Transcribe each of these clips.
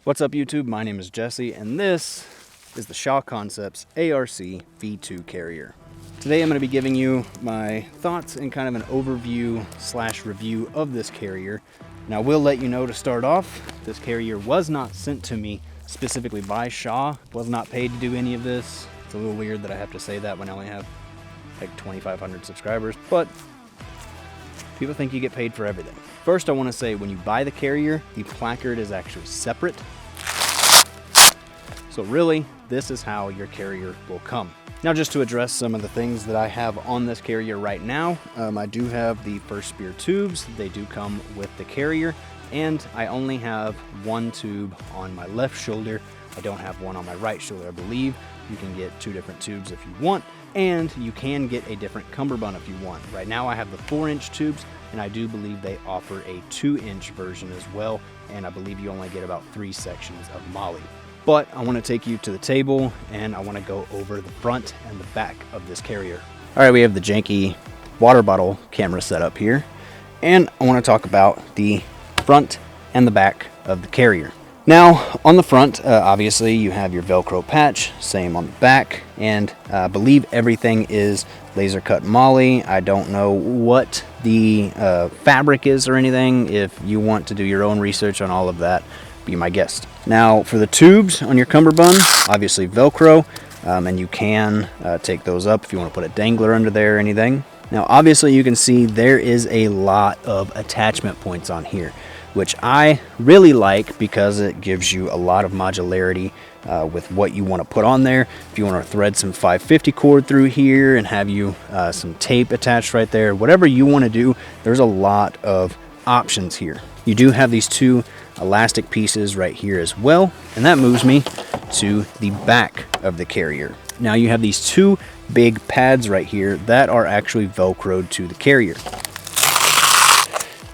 What's up YouTube? My name is Jesse and this is the Shaw Concepts ARC V2 carrier. Today I'm going to be giving you my thoughts and kind of an overview / review of this carrier. Now I will let you know to start off, this carrier was not sent to me specifically by Shaw. Was not paid to do any of this. It's a little weird that I have to say that when I only have like 2,500 subscribers, but people think you get paid for everything. First, I want to say when you buy the carrier, the placard is actually separate. So really, this is how your carrier will come. Now, just to address some of the things that I have on this carrier right now, I do have the First Spear tubes. They do come with the carrier, and I only have one tube on my left shoulder. I don't have one on my right shoulder. I believe you can get 2 different tubes if you want, and you can get a different cummerbund if you want. Right now I have the 4-inch tubes, and I do believe they offer a 2-inch version as well, and I believe you only get about 3 sections of MOLLE. But I want to take you to the table, and I want to go over the front and the back of this carrier. All right, we have the janky water bottle camera set up here, and I want to talk about the front and the back of the carrier. Now, on the front, obviously you have your Velcro patch, same on the back, and I believe everything is laser cut MOLLE. I don't know what the fabric is or anything. If you want to do your own research on all of that, be my guest. Now, for the tubes on your cummerbund, obviously Velcro, and you can take those up if you want to put a dangler under there or anything. Now, obviously you can see there is a lot of attachment points on here, which I really like because it gives you a lot of modularity with what you want to put on there. If you want to thread some 550 cord through here and have you some tape attached right there, whatever you want to do, there's a lot of options here. You do have these 2 elastic pieces right here as well, and that moves me to the back of the carrier. Now you have these 2 big pads right here that are actually Velcroed to the carrier.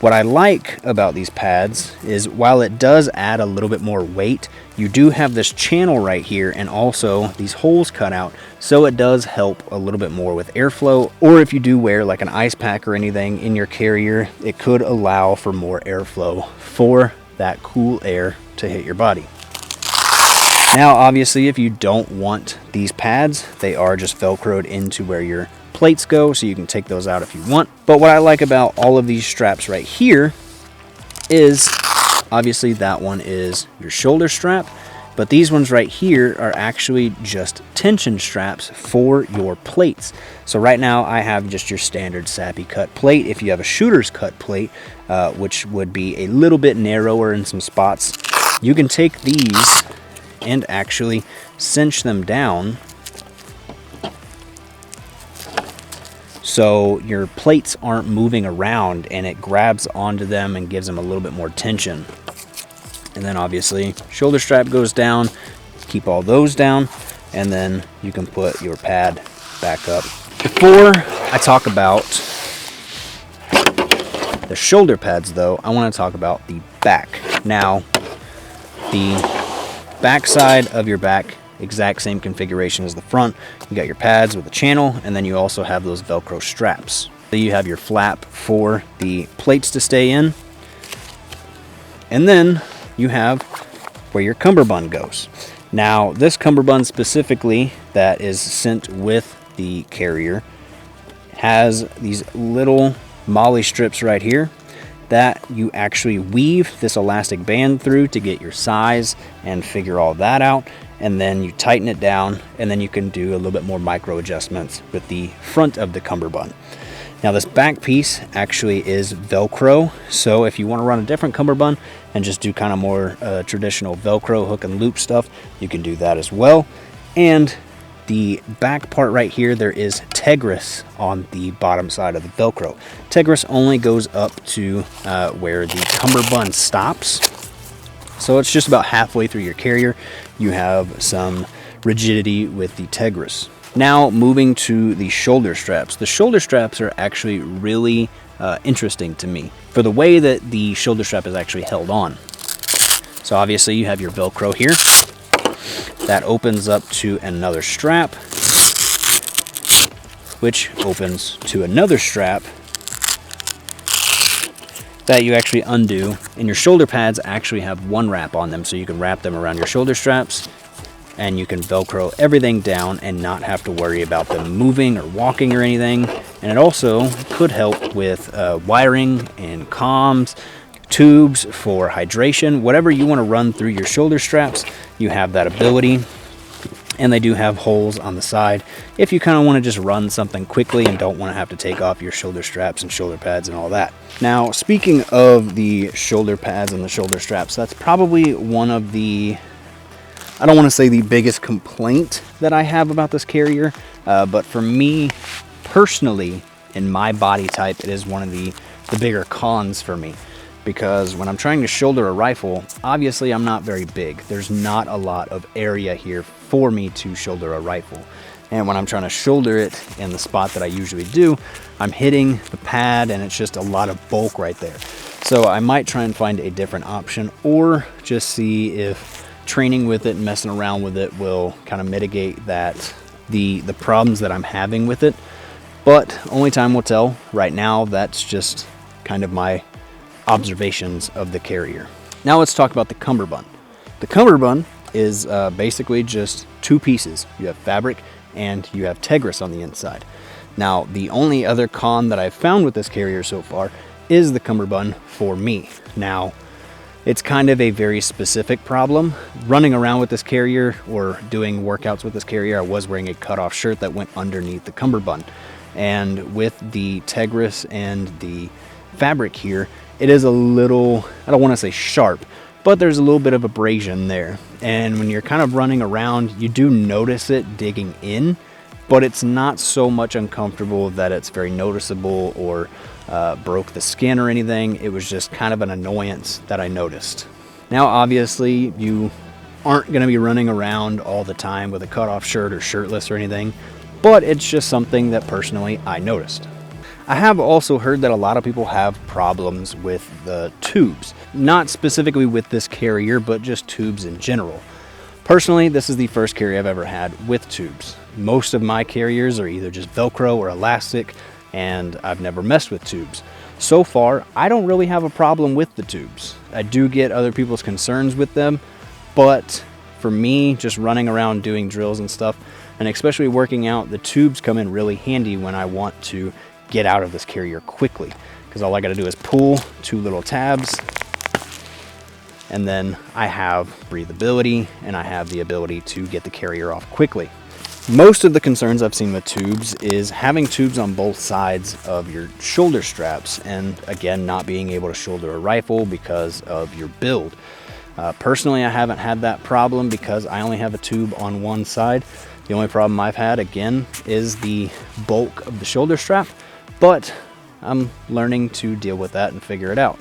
What I like about these pads is while it does add a little bit more weight, you do have this channel right here and also these holes cut out, so it does help a little bit more with airflow, or if you do wear like an ice pack or anything in your carrier, it could allow for more airflow for that cool air to hit your body. Now, obviously, if you don't want these pads, they are just Velcroed into where your plates go, so you can take those out if you want. But what I like about all of these straps right here is obviously that one is your shoulder strap, but these ones right here are actually just tension straps for your plates. So right now I have just your standard sappy cut plate. If you have a shooter's cut plate, which would be a little bit narrower in some spots, you can take these and actually cinch them down so your plates aren't moving around, and it grabs onto them and gives them a little bit more tension. And then obviously shoulder strap goes down, keep all those down, and then you can put your pad back up. Before I talk about the shoulder pads though, I want to talk about the back. Now, the back side of your back, exact same configuration as the front. You got your pads with a channel, and then you also have those Velcro straps. So you have your flap for the plates to stay in, and then you have where your cummerbund goes. Now, this cummerbund specifically that is sent with the carrier has these little MOLLE strips right here that you actually weave this elastic band through to get your size and figure all that out, and then you tighten it down, and then you can do a little bit more micro adjustments with the front of the cummerbund. Now, this back piece actually is Velcro, so if you want to run a different cummerbund and just do kind of more traditional Velcro hook and loop stuff, you can do that as well. And the back part right here, there is Tegris on the bottom side of the Velcro. Tegris only goes up to where the cummerbund stops, so it's just about halfway through your carrier. You have some rigidity with the Tegris. Now, moving to the shoulder straps. The shoulder straps are actually really interesting to me for the way that the shoulder strap is actually held on. So obviously you have your Velcro here. That opens up to another strap, which opens to another strap, that you actually undo, and your shoulder pads actually have one wrap on them, so you can wrap them around your shoulder straps and you can Velcro everything down and not have to worry about them moving or walking or anything. And it also could help with wiring and comms, tubes for hydration, whatever you want to run through your shoulder straps, you have that ability. And they do have holes on the side if you kind of want to just run something quickly and don't want to have to take off your shoulder straps and shoulder pads and all that. Now, speaking of the shoulder pads and the shoulder straps, that's probably one of the, I don't want to say the biggest complaint that I have about this carrier, but for me personally, in my body type, it is one of the bigger cons for me. Because when I'm trying to shoulder a rifle, obviously I'm not very big. There's not a lot of area here for me to shoulder a rifle. And when I'm trying to shoulder it in the spot that I usually do, I'm hitting the pad and it's just a lot of bulk right there. So I might try and find a different option, or just see if training with it and messing around with it will kind of mitigate that, the problems that I'm having with it. But only time will tell. Right now, that's just kind of my observations of the carrier. Now let's talk about the cummerbund. The cummerbund is basically just two pieces. You have fabric and you have Tegris on the inside. Now, the only other con that I've found with this carrier so far is the cummerbund for me. Now, it's kind of a very specific problem. Running around with this carrier or doing workouts with this carrier, I was wearing a cutoff shirt that went underneath the cummerbund. And with the Tegris and the fabric here, it is a little, I don't want to say sharp, but there's a little bit of abrasion there. And when you're kind of running around, you do notice it digging in, but it's not so much uncomfortable that it's very noticeable or broke the skin or anything. It was just kind of an annoyance that I noticed. Now, obviously, you aren't going to be running around all the time with a cutoff shirt or shirtless or anything, but it's just something that personally I noticed. I have also heard that a lot of people have problems with the tubes, not specifically with this carrier, but just tubes in general. Personally, this is the first carrier I've ever had with tubes. Most of my carriers are either just Velcro or elastic, and I've never messed with tubes. So far, I don't really have a problem with the tubes. I do get other people's concerns with them, but for me, just running around doing drills and stuff, and especially working out, the tubes come in really handy when I want to get out of this carrier quickly, because all I got to do is pull two little tabs, and then I have breathability and I have the ability to get the carrier off quickly. Most of the concerns I've seen with tubes is having tubes on both sides of your shoulder straps, and again, not being able to shoulder a rifle because of your build. Personally, I haven't had that problem because I only have a tube on one side. The only problem I've had, again, is the bulk of the shoulder strap, but I'm learning to deal with that and figure it out.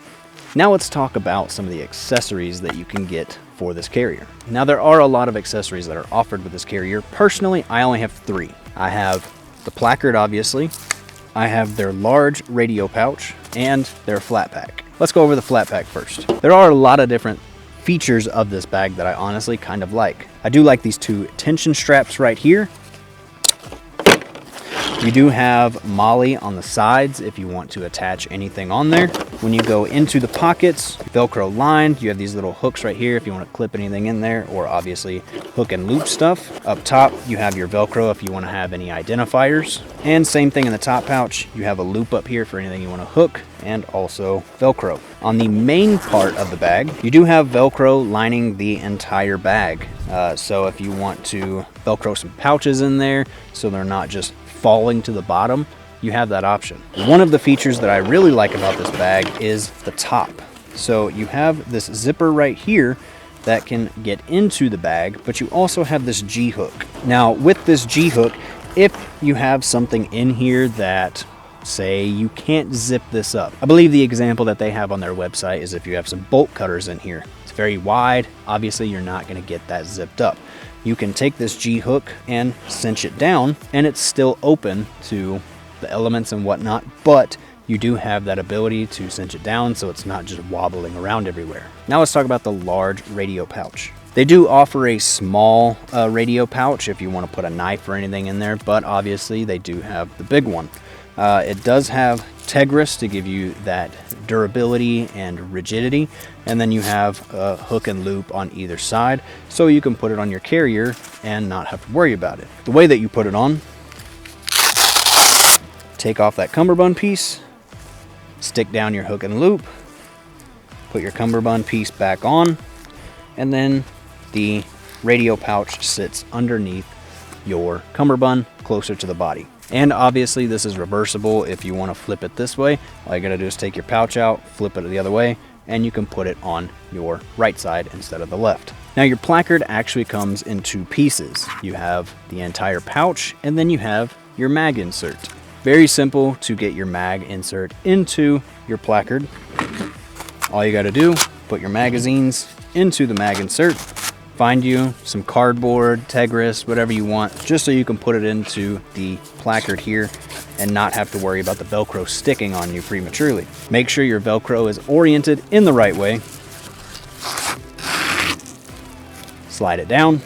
Now let's talk about some of the accessories that you can get for this carrier. Now, there are a lot of accessories that are offered with this carrier. Personally, I only have three. I have the placard, obviously. I have their large radio pouch and their flat pack. Let's go over the flat pack first. There are a lot of different features of this bag that I honestly kind of like. I do like these two tension straps right here. You do have MOLLE on the sides if you want to attach anything on there. When you go into the pockets, Velcro lined, you have these little hooks right here if you want to clip anything in there, or obviously hook and loop stuff. Up top, you have your Velcro if you want to have any identifiers. And same thing in the top pouch, you have a loop up here for anything you want to hook, and also Velcro. On the main part of the bag, you do have Velcro lining the entire bag. So if you want to Velcro some pouches in there so they're not just falling to the bottom, you have that option. One of the features that I really like about this bag is the top. So you have this zipper right here that can get into the bag, but you also have this G-hook. Now, with this G-hook, if you have something in here that, say, you can't zip this up. I believe the example that they have on their website is if you have some bolt cutters in here. It's very wide. Obviously, you're not going to get that zipped up. You can take this G-hook and cinch it down, and it's still open to the elements and whatnot, but you do have that ability to cinch it down so it's not just wobbling around everywhere. Now let's talk about the large radio pouch. They do offer a small radio pouch if you want to put a knife or anything in there, but obviously they do have the big one. It does have Tegris to give you that durability and rigidity, and then you have a hook and loop on either side, so you can put it on your carrier and not have to worry about it. The way that you put it on: take off that cummerbund piece, stick down your hook and loop, put your cummerbund piece back on, and then the radio pouch sits underneath your cummerbund closer to the body. And obviously this is reversible. If you want to flip it this way, all you gotta do is take your pouch out, flip it the other way, and you can put it on your right side instead of the left. Now your placard actually comes in two pieces. You have the entire pouch, and then you have your mag insert. Very simple to get your mag insert into your placard. All you gotta do, put your magazines into the mag insert, find you some cardboard, Tegris, whatever you want, just so you can put it into the placard here and not have to worry about the Velcro sticking on you prematurely. Make sure your Velcro is oriented in the right way. Slide it down.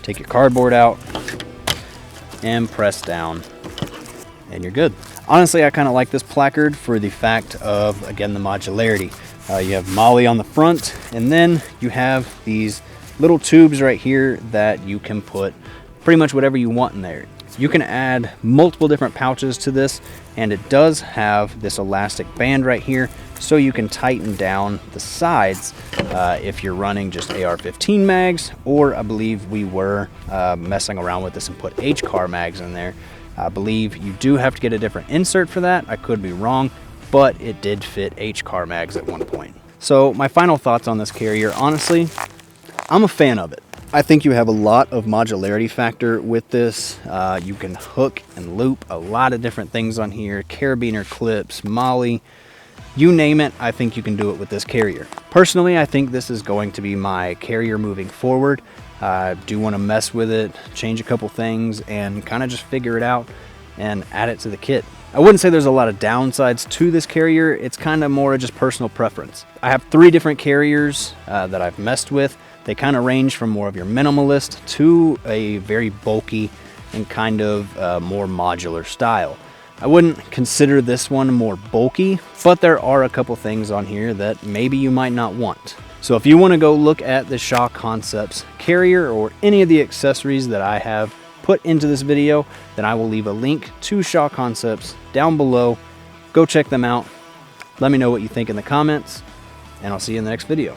Take your cardboard out and press down, and you're good. Honestly, I kind of like this placard for the fact of, again, the modularity. You have MOLLE on the front, and then you have these little tubes right here that you can put pretty much whatever you want in there. You can add multiple different pouches to this, and it does have this elastic band right here, so you can tighten down the sides if you're running just AR-15 mags, or I believe we were messing around with this and put HCAR mags in there. I believe you do have to get a different insert for that. I could be wrong, but it did fit HCAR mags at one point. So my final thoughts on this carrier: honestly, I'm a fan of it. I think you have a lot of modularity factor with this. You can hook and loop a lot of different things on here, carabiner clips, MOLLE, you name it. I think you can do it with this carrier. Personally, I think this is going to be my carrier moving forward. I do want to mess with it, change a couple things, and kind of just figure it out and add it to the kit. I wouldn't say there's a lot of downsides to this carrier. It's kind of more just personal preference. I have 3 different carriers that I've messed with. They kind of range from more of your minimalist to a very bulky and kind of more modular style. I wouldn't consider this one more bulky, but there are a couple things on here that maybe you might not want. So if you want to go look at the Shaw Concepts carrier or any of the accessories that I have put into this video, then I will leave a link to Shaw Concepts down below. Go check them out. Let me know what you think in the comments, and I'll see you in the next video.